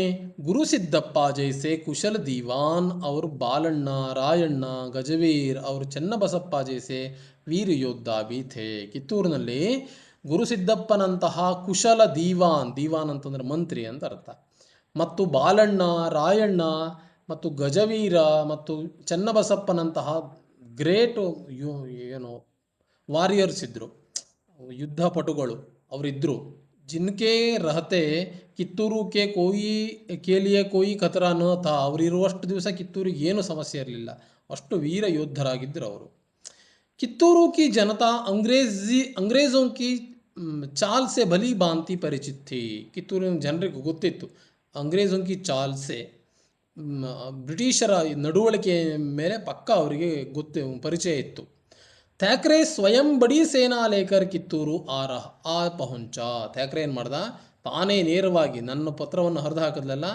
ಗುರು ಸಿದ್ದಪ್ಪ ಜೈಸೆ ಕುಶಲ ದೀವಾನ್ ಅವರು ಬಾಲಣ್ಣ, ರಾಯಣ್ಣ, ಗಜವೀರ್ ಅವರು ಚೆನ್ನಬಸಪ್ಪ ಜೈಸೆ ವೀರ ಯೋಧ ಬಿ ಥೇ. ಕಿತ್ತೂರಿನಲ್ಲಿ ಗುರುಸಿದ್ದಪ್ಪನಂತಹ ಕುಶಲ ದೀವಾನ್ ಅಂತಂದರೆ ಮಂತ್ರಿ ಅಂತ ಅರ್ಥ, ಮತ್ತು ಬಾಲಣ್ಣ, ರಾಯಣ್ಣ ಮತ್ತು ಗಜವೀರ ಮತ್ತು ಚನ್ನಬಸಪ್ಪನಂತಹ ಗ್ರೇಟು ಏನು ವಾರಿಯರ್ಸ್ ಇದ್ದರು, ಯುದ್ಧ ಪಟುಗಳು ಅವರಿದ್ದರು. ಜಿನ್ಕೆ ರಹತೆ ಕಿತ್ತೂರು ಕೆ ಲಿಯೆ ಕೋಯಿ ಖತರಾ ನ ಥಾ. ಅವರಿರುವಷ್ಟು ದಿವಸ ಕಿತ್ತೂರಿಗೆ ಏನು ಸಮಸ್ಯೆ ಇರಲಿಲ್ಲ, ಅಷ್ಟು ವೀರ ಯೋಧರಾಗಿದ್ದರು ಅವರು. ಕಿತ್ತೂರು ಕಿ ಜನತಾ ಅಂಗ್ರೇಜೋं की ಚಾಲ್ ಸೆ ಭಲಿ ಭಾಂತಿ ಪರಿಚಿತ್ ಥಿ. ಕಿತ್ತೂರಿನ ಜನರಿಗೆ ಗೊತ್ತಿತ್ತು ಅಂಗ್ರೇಜೋं की ಚಾಲ್ ಸೆ, ಬ್ರಿಟಿಷರ ನಡವಳಿಕೆ ಮೇಲೆ ಪಕ್ಕ ಅವರಿಗೆ ಪರಿಚಯ ಇತ್ತು. ಥ್ಯಾಕ್ರೆ ಸ್ವಯಂ ಬಡಿ ಸೇನಾ ಲೇಕರ್ ಕಿತ್ತೂರು ಆ ಪಹುಂಚ. ಥ್ಯಾಕ್ರೆ ಏನು ಮಾಡ್ದ, ತಾನೇ ನೇರವಾಗಿ ನನ್ನ ಪತ್ರವನ್ನು ಹರಿದು ಹಾಕಿದ್ಲಲ್ಲ,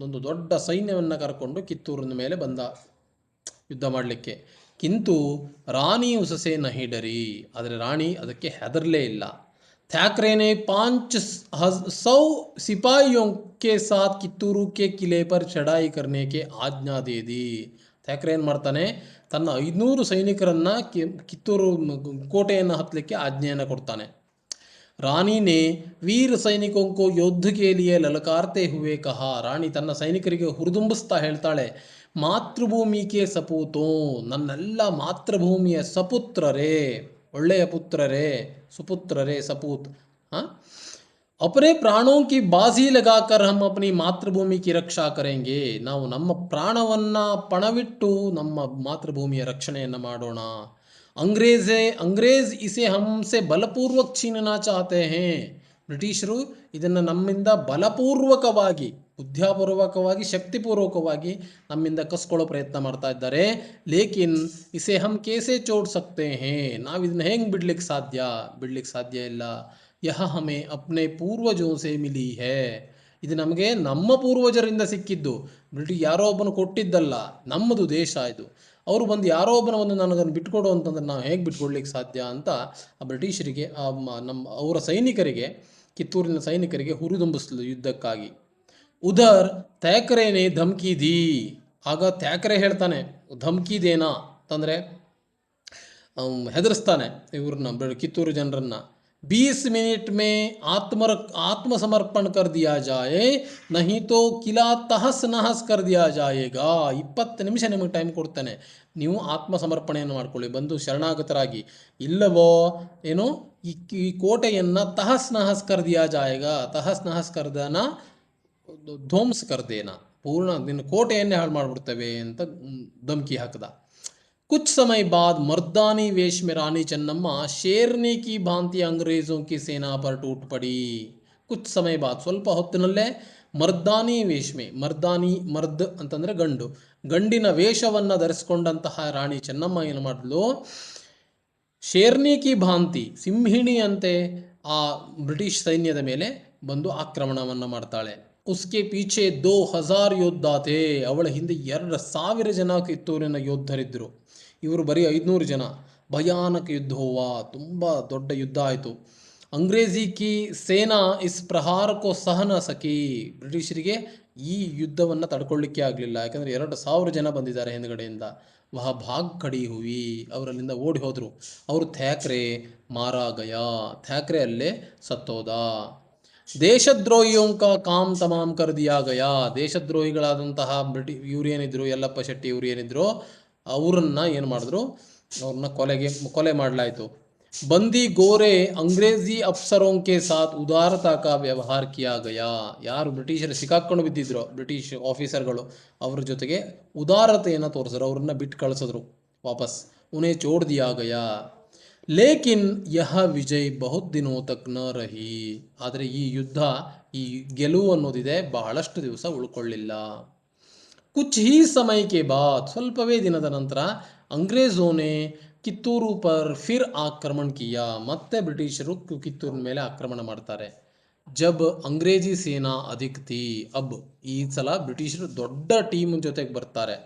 ಒಂದು ದೊಡ್ಡ ಸೈನ್ಯವನ್ನು ಕರ್ಕೊಂಡು ಕಿತ್ತೂರಿನ ಮೇಲೆ ಬಂದ ಯುದ್ಧ ಮಾಡಲಿಕ್ಕೆ. ಕಿಂತು ರಾಣಿ ಉಸಸೆ ನಹಿ ಡರಿ, ಆದರೆ ರಾಣಿ ಅದಕ್ಕೆ ಹೆದರಲೇ ಇಲ್ಲ. ಥ್ಯಾಕ್ರೆನೆ 500 ಸಿಪಾಯಿयों के साथ ಕಿತ್ತೂರು ಕೆ ಕಿಲೆ ಪರ್ ಚಢಾಯಿ ಕರ್ನೆ ಕೆ ಆಜ್ಞಾ ದೇ ದಿ. ಥ್ಯಾಕ್ರೆ ಏನು ಮಾಡ್ತಾನೆ, ತನ್ನ 500 ಸೈನಿಕರನ್ನು ಕಿತ್ತೂರು ಕೋಟೆಯನ್ನು ಹತ್ತಲಿಕ್ಕೆ ಆಜ್ಞೆಯನ್ನು ಕೊಡ್ತಾನೆ. ರಾಣಿ ನೇ ವೀರ ಸೈನಿಕೋं को युद्ध के लिए ललकारते हुए कहा. ರಾಣಿ ತನ್ನ ಸೈನಿಕರಿಗೆ ಹುರಿದುಂಬಿಸ್ತಾ ಹೇಳ್ತಾಳೆ, ಮಾತೃಭೂಮಿಗೆ ಸಪೂತೋ, ನನ್ನೆಲ್ಲ ಮಾತೃಭೂಮಿಯ ಸಪುತ್ರರೇ, ಒಳ್ಳೆಯ ಪುತ್ರರೇ, ಸುಪುತ್ರರೇ, ಸಪೂತ್. ಅಪನೆ ಪ್ರಾಣೋಂ ಕಿ ಬಾಜಿ ಲಗಾಕರ್ ಹಮ್ ಅಪನಿ ಮಾತೃಭೂಮಿ ಕಿ ರಕ್ಷಾ ಕರೆಂಗೆ. ನಾವು ನಮ್ಮ ಪ್ರಾಣವನ್ನು ಪಣವಿಟ್ಟು ನಮ್ಮ ಮಾತೃಭೂಮಿಯ ರಕ್ಷಣೆಯನ್ನು ಮಾಡೋಣ. ಅಂಗ್ರೇಜ್ ಇಸೆ ಹಮ್ಸೆ ಬಲಪೂರ್ವಕ್ ಛೀನನಾ ಚಾಹತೆ ಹೇ. ಬ್ರಿಟಿಷರು ಇದನ್ನು ನಮ್ಮಿಂದ ಬಲಪೂರ್ವಕವಾಗಿ, ಬುದ್ಧಾಪೂರ್ವಕವಾಗಿ, ಶಕ್ತಿಪೂರ್ವಕವಾಗಿ ನಮ್ಮಿಂದ ಕಸ್ಕೊಳ್ಳೋ ಪ್ರಯತ್ನ ಮಾಡ್ತಾ ಇದ್ದಾರೆ. ಲೇಕಿನ್ ಇಸೆ ಹಮ್ ಕೇಸೆ ಚೋಡ್ ಸಕ್ತೆ ಹೇ, ನಾವು ಇದನ್ನ ಹೆಂಗೆ ಬಿಡ್ಲಿಕ್ಕೆ ಸಾಧ್ಯ ಇಲ್ಲ. ಯಹ ಹಮೆ ಅಪ್ನೆ ಪೂರ್ವಜೋ ಸೆ ಮಿಲಿ ಹೇ, ಇದು ನಮಗೆ ನಮ್ಮ ಪೂರ್ವಜರಿಂದ ಸಿಕ್ಕಿದ್ದು, ಯಾರೋ ಒಬ್ಬನು ಕೊಟ್ಟಿದ್ದಲ್ಲ, ನಮ್ಮದು ದೇಶ ಇದು. ಅವರು ಬಂದು ಯಾರೋ ಒಬ್ಬನ ಒಂದು ನನಗನ್ನು ಬಿಟ್ಕೊಡು ಅಂತಂದ್ರೆ ನಾವು ಹೇಗೆ ಬಿಟ್ಕೊಡ್ಲಿಕ್ಕೆ ಸಾಧ್ಯ ಅಂತ ಆ ಬ್ರಿಟಿಷರಿಗೆ, ಅವರ ಸೈನಿಕರಿಗೆ, ಕಿತ್ತೂರಿನ ಸೈನಿಕರಿಗೆ ಹುರಿದುಂಬಿಸ್ಲು ಯುದ್ಧಕ್ಕಾಗಿ. ಉಧರ್ ಥ್ಯಾಕ್ರೆನೆ ಧಮ್ಕಿ ದಿ. ಆಗ ಥ್ಯಾಕ್ರೆ ಹೇಳ್ತಾನೆ, ಧಮ್ಕಿ ದೇನಾ ಅಂತಂದರೆ ಹೆದರಿಸ್ತಾನೆ ಇವ್ರನ್ನ, ಕಿತ್ತೂರು ಜನರನ್ನು. 20 मिनट में आत्मसमर्पण कर दिया जाए, नहीं तो किला तहस नहस कर दिया जाएगा. 20 ನಿಮಿಷ ನಿಮಗೆ ಟೈಮ್ ಕೊಡ್ತಾನೆ, ನೀವು ಆತ್ಮಸಮರ್ಪಣೆಯನ್ನು ಮಾಡ್ಕೊಳ್ಳಿ, ಬಂದು ಶರಣಾಗತರಾಗಿ. ಇಲ್ಲವೋ ಏನು ಈ ಕೋಟೆಯನ್ನು ತಹಸ್ ನಹಸ್ ಕರ್ ದಿಯಾ ಜಾಯೇಗಾ, ತಹಸ್ ನಹಸ್ ಕರ್ದನ ಧ್ವಂಸ ಕರ್ದೇನ, ಪೂರ್ಣ ನಿನ್ನ ಕೋಟೆಯನ್ನೇ ಹಾಳು ಮಾಡಿಬಿಡ್ತೇವೆ ಅಂತ ಧಮಕಿ ಹಾಕಿದ. कुछ समय बाद मर्दानी वेश में रानी चन्नम्मा शेरनी की भांति अंग्रेजों की सेना पर टूट पड़ी. कुछ समय बाद, ಸ್ವಲ್ಪ ಹೊತ್ತಿನಲ್ಲೇ ಮರ್ದಾನಿ ವೇಷ್ಮೆ, ಮರ್ದ್ ಅಂತಂದರೆ ಗಂಡು, ಗಂಡಿನ ವೇಷವನ್ನು ಧರಿಸಿಕೊಂಡಂತಹ ರಾಣಿ ಚೆನ್ನಮ್ಮ ಏನು ಮಾಡಿದ್ಲು, ಶೇರ್ನಿ ಕಿ ಭಾಂತಿ, ಸಿಂಹಿಣಿಯಂತೆ ಆ ಬ್ರಿಟಿಷ್ ಸೈನ್ಯದ ಮೇಲೆ ಬಂದು ಆಕ್ರಮಣವನ್ನು ಮಾಡ್ತಾಳೆ. ಉಸ್ಕೆ ಪೀಛೆ 2000 ಯೋದ್ಧ ಥೇ. ಅವಳ ಹಿಂದೆ 2000 ಜನ ಕಿತ್ತೂರಿನ ಯೋಧರಿದ್ದರು, ಇವರು ಬರೀ 500 ಜನ. ಭಯಾನಕ ಯುದ್ಧ ಹುವಾ, ತುಂಬ ದೊಡ್ಡ ಯುದ್ಧ ಆಯಿತು. ಅಂಗ್ರೇಜಿ ಕಿ ಸೇನಾ ಇಸ್ ಪ್ರಹಾರಕ್ಕೋ ಸಹನ ಸಖಿ. ಬ್ರಿಟಿಷರಿಗೆ ಈ ಯುದ್ಧವನ್ನು ತಡ್ಕೊಳ್ಳಿಕ್ಕೆ ಆಗಲಿಲ್ಲ, ಯಾಕಂದರೆ 2000 ಜನ ಬಂದಿದ್ದಾರೆ ಹಿಂದುಗಡೆಯಿಂದ. ವಹ ಭಾಗ್ ಖಡಿ ಹುಯಿ, ಅವರಲ್ಲಿಂದ ಓಡಿ ಹೋದರು. ಅವರು ಥ್ಯಾಕ್ರೆ ಮಾರಾ ಗಯಾ, ಥ್ಯಾಕ್ರೆ ಅಲ್ಲೇ ಸತ್ತೋದ. ದೇಶದ್ರೋಹಿಯೋಂ ಕಾ ಕಾಮ್ ತಮಾಮ್ ಕರ್ ದಿಯಾ ಗಯಾ. ದೇಶದ್ರೋಹಿಗಳಾದಂತಹ ಇವರೇನಿದ್ರು, ಯಲ್ಲಪ್ಪ ಶೆಟ್ಟಿ ಇವರು ಏನಿದ್ರು, ಅವರನ್ನು ಏನು ಮಾಡಿದ್ರು, ಅವ್ರನ್ನ ಕೊಲೆ ಮಾಡಲಾಯಿತು. ಬಂದಿ ಗೋರೆ ಅಂಗ್ರೇಜಿ ಅಫ್ಸರೋಂ ಕೆ ಸಾಥ್ ಉದಾರತಾ ಕಾ ವ್ಯವಹಾರ ಕಿಯಾ ಗಯಾ. ಯಾರು ಬ್ರಿಟಿಷರು ಸಿಕ್ಕಾಕೊಂಡು ಬಿದ್ದಿದ್ರು, ಬ್ರಿಟಿಷ್ ಆಫೀಸರ್ಗಳು, ಅವ್ರ ಜೊತೆಗೆ ಉದಾರತೆಯನ್ನು ತೋರಿಸಿದ್ರು, ಅವ್ರನ್ನ ಬಿಟ್ಟು ಕಳಿಸಿದ್ರು ವಾಪಸ್. ಉನೇ ಚೋಡ್ ದಿಯಾ ಗಯಾ. ಲೇಕಿನ್ ಯಹ ವಿಜಯ್ ಬಹುತ್ ದಿನೋ ತಕ್ ನ ರಹಿ. ಆದರೆ ಈ ಯುದ್ಧ, ಈ ಗೆಲುವು ಅನ್ನೋದಿದೆ, ಬಹಳಷ್ಟು ದಿವಸ ಉಳ್ಕೊಳ್ಳಿಲ್ಲ. ಕುಚ್ ಹಿ ಸಮಯಕ್ಕೆ ಬಾದ್, ಸ್ವಲ್ಪವೇ ದಿನದ ನಂತರ ಅಂಗ್ರೇಜೋನೆ ಕಿತ್ತೂರು ಪರ್ ಫಿರ್ ಆಕ್ರಮಣ ಕಿಯಾ. ಮತ್ತೆ ಬ್ರಿಟಿಷರು ಕಿತ್ತೂರಿನ ಮೇಲೆ ಆಕ್ರಮಣ ಮಾಡ್ತಾರೆ. ಜಬ್ ಅಂಗ್ರೇಜಿ ಸೇನಾ ಅಧಿಕ್ ಥಿ, ಅಬ್ ಈ ಸಲ ಬ್ರಿಟಿಷರು ದೊಡ್ಡ ಟೀಮ್ ಜೊತೆಗೆ ಬರ್ತಾರೆ.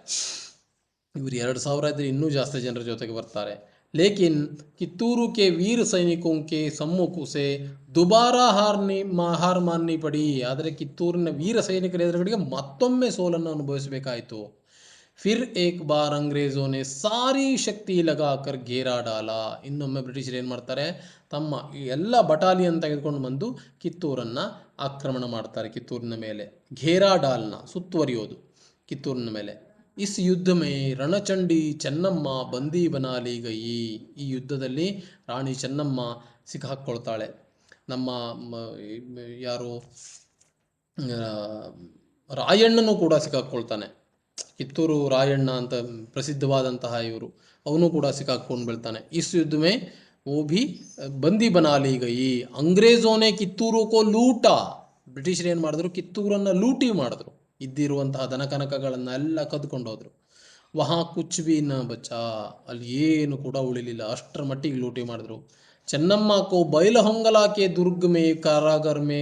ಇವರು 2000 ಇದ್ರೆ ಇನ್ನೂ ಜಾಸ್ತಿ ಜನರ ಜೊತೆಗೆ ಬರ್ತಾರೆ. ಲೇಕಿನ್ ಕಿತ್ತೂರು ಕೆ ವೀರ ಸೈನಿಕೋಂ ಕೆ ಸಮ್ಮುಖ ಉಸೆ ದುಬಾರಾ ಹಾರ್ ಮಾನ್ನಿ ಪಡಿ. ಆದರೆ ಕಿತ್ತೂರಿನ ವೀರ ಸೈನಿಕರ ಎದುರುಗಡೆಗೆ ಮತ್ತೊಮ್ಮೆ ಸೋಲನ್ನು ಅನುಭವಿಸಬೇಕಾಯಿತು. फिर एक बार अंग्रेजों ने सारी ಶಕ್ತಿ लगाकर घेरा डाला. ಇನ್ನೊಮ್ಮೆ ಬ್ರಿಟಿಷರು ಏನು ಮಾಡ್ತಾರೆ, ತಮ್ಮ ಈ ಎಲ್ಲ ಬಟಾಲಿಯನ್ ತೆಗೆದುಕೊಂಡು ಬಂದು ಕಿತ್ತೂರನ್ನು ಆಕ್ರಮಣ ಮಾಡ್ತಾರೆ. ಕಿತ್ತೂರಿನ ಮೇಲೆ ಘೇರಾ ಡಾಲ್ನ, ಸುತ್ತುವರಿಯೋದು ಕಿತ್ತೂರಿನ ಮೇಲೆ. ಇಸ್ ಯುದ್ಧ ಮೇ ರಣಚಂಡಿ ಚೆನ್ನಮ್ಮ ಬಂದಿ ಬನಾಲಿ ಗಯಿ. ಈ ಯುದ್ಧದಲ್ಲಿ ರಾಣಿ ಚೆನ್ನಮ್ಮ ಸಿಕ್ಕಾಕ್ಕೊಳ್ತಾಳೆ. ನಮ್ಮ ಯಾರು ರಾಯಣ್ಣನೂ ಕೂಡ ಸಿಕ್ಕಾಕ್ಕೊಳ್ತಾನೆ. ಕಿತ್ತೂರು ರಾಯಣ್ಣ ಅಂತ ಪ್ರಸಿದ್ಧವಾದಂತಹ ಇವರು, ಅವನು ಕೂಡ ಸಿಕ್ಕಾಕ್ಕೊಂಡು ಬೀಳ್ತಾನೆ. ಇಸ್ ಯುದ್ಧ ಮೇ वो भी ಬಂದಿ ಬನಾಲಿ ಗಯಿ. ಅಂಗ್ರೇಜೋನೆ ಕಿತ್ತೂರು ಕೋ ಲೂಟ. ಬ್ರಿಟಿಷರು ಏನು ಮಾಡಿದ್ರು, ಕಿತ್ತೂರನ್ನು ಲೂಟಿ ಮಾಡಿದ್ರು. ಇದ್ದಿರುವಂತಹ ದನಕನಕಗಳನ್ನು ಎಲ್ಲ ಕದ್ಕೊಂಡು ಹೋದ್ರು. ವಹಾ ಕುಚ್ ಬಿ ನ ಬಚಾ. ಅಲ್ಲಿ ಏನು ಕೂಡ ಉಳಿಲಿಲ್ಲ, ಅಷ್ಟರ ಮಟ್ಟಿಗೆ ಲೂಟಿ ಮಾಡಿದ್ರು. ಚೆನ್ನಮ್ಮ ಕೋ ಬೈಲಹೊಂಗಲ ಕೆ ದುರ್ಗ್ ಮೇ ಕಾರಾಗರ್ ಮೇ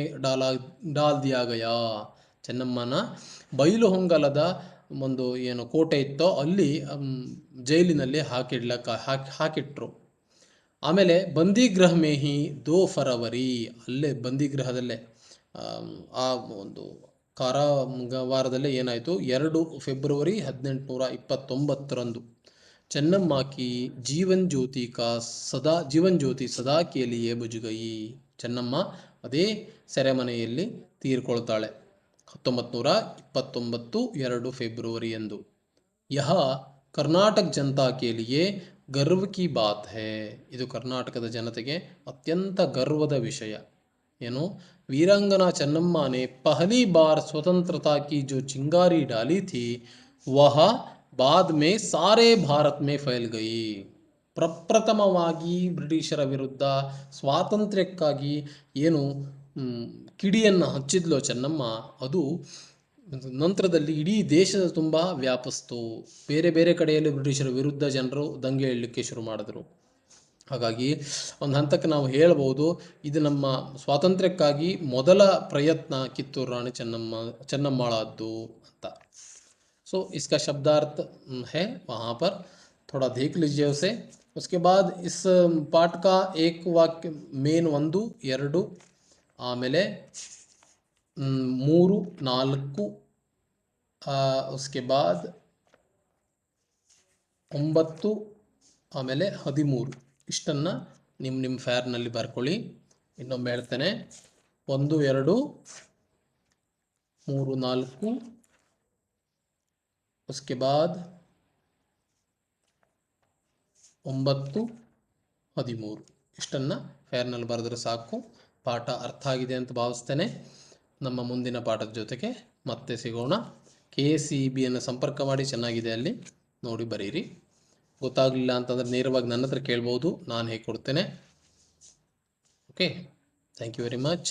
ಡಾಲ್ ದಿಯಾ ಗಯಾ. ಚೆನ್ನಮ್ಮನ ಬೈಲುಹೊಂಗಲದ ಒಂದು ಏನು ಕೋಟೆ ಇತ್ತೋ ಅಲ್ಲಿ ಜೈಲಿನಲ್ಲಿ ಹಾಕಿಟ್ರು. ಆಮೇಲೆ ಬಂದಿಗೃಹ ಮೇ ಹಿ 2 ಫರವರಿ, ಅಲ್ಲೇ ಬಂದಿಗೃಹದಲ್ಲೇ ಆ ಒಂದು ಕಾರಾಗಾರದಲ್ಲೇ ಏನಾಯಿತು, 2 ಫೆಬ್ರವರಿ 1829 ಚೆನ್ನಮ್ಮ ಕಿ ಜೀವನ್ ಜ್ಯೋತಿ ಸದಾ ಕೆ ಲಿಯೇ ಬುಜ್ ಗಯಿ. ಚೆನ್ನಮ್ಮ ಅದೇ ಸೆರೆಮನೆಯಲ್ಲಿ ತೀರ್ಕೊಳ್ತಾಳೆ 1929 2 ಫೆಬ್ರವರಿ ಎಂದು. ಯಹ ಕರ್ನಾಟಕ ಜನತಾ ಕೆ ಲಿಯೇ ಗರ್ವ ಕಿ ಬಾತ್ ಹೈ. ಇದು ಕರ್ನಾಟಕದ ಜನತೆಗೆ ಅತ್ಯಂತ ಗರ್ವದ ವಿಷಯ. ಏನು, वीरांगना ಚೆನ್ನಮ್ಮ ने पहली बार स्वतंत्रता की जो चिंगारी डाली थी वह बाद में सारे भारत में फैल गई. ಪ್ರಪ್ರಥಮವಾಗಿ ಬ್ರಿಟಿಷರ ವಿರುದ್ಧ ಸ್ವಾತಂತ್ರ್ಯಕ್ಕಾಗಿ ಏನು ಕಿಡಿಯನ್ನು ಹಚ್ಚಿದ್ಲೋ ಚೆನ್ನಮ್ಮ, ಅದು ನಂತರದಲ್ಲಿ ಇಡೀ ದೇಶದ ತುಂಬ ವ್ಯಾಪಿಸ್ತು. ಬೇರೆ ಬೇರೆ ಕಡೆಯಲ್ಲಿ ಬ್ರಿಟಿಷರ ವಿರುದ್ಧ ಜನರು ದಂಗೆ ಏಳಲಿಕ್ಕೆ ಶುರು ಮಾಡಿದ್ರು. ಹಾಗಾಗಿ ಒಂದು ಹಂತಕ್ಕೆ ನಾವು ಹೇಳ್ಬೋದು, ಇದು ನಮ್ಮ ಸ್ವಾತಂತ್ರ್ಯಕ್ಕಾಗಿ ಮೊದಲ ಪ್ರಯತ್ನ ಕಿತ್ತೂರು ರಾಣಿ ಚೆನ್ನಮ್ಮಾಳದ್ದು ಅಂತ. सो इसका शब्दार्थ है वहाँ पर, थोड़ा देख लीजिए उसे. उसके बाद इस पाठ का एक वाक्य मेन 1 2 ಆಮೇಲೆ 3 4 उसके बाद 9 ಆಮೇಲೆ 13 ಇಷ್ಟನ್ನು ನಿಮ್ಮ ಫೇರ್ನಲ್ಲಿ ಬರ್ಕೊಳ್ಳಿ. ಇನ್ನೊಮ್ಮೆ ಹೇಳ್ತೇನೆ, 1 2 3 4, उसके बाद 9 13 ಇಷ್ಟನ್ನು ಫೇರ್ನಲ್ಲಿ ಬರೆದ್ರೆ ಸಾಕು. ಪಾಠ ಅರ್ಥ ಆಗಿದೆ ಅಂತ ಭಾವಿಸ್ತೇನೆ. ನಮ್ಮ ಮುಂದಿನ ಪಾಠದ ಜೊತೆಗೆ ಮತ್ತೆ ಸಿಗೋಣ. KCBಯನ್ನು ಸಂಪರ್ಕ ಮಾಡಿ, ಚೆನ್ನಾಗಿದೆ ಅಲ್ಲಿ ನೋಡಿ ಬರೀರಿ. ಗೊತ್ತಾಗಲಿಲ್ಲ ಅಂತಂದರೆ ನೇರವಾಗಿ ನನ್ನ ಹತ್ರ ಕೇಳ್ಬೋದು, ನಾನು ಹೇಗೆ ಕೊಡ್ತೇನೆ. Okay, thank you very much.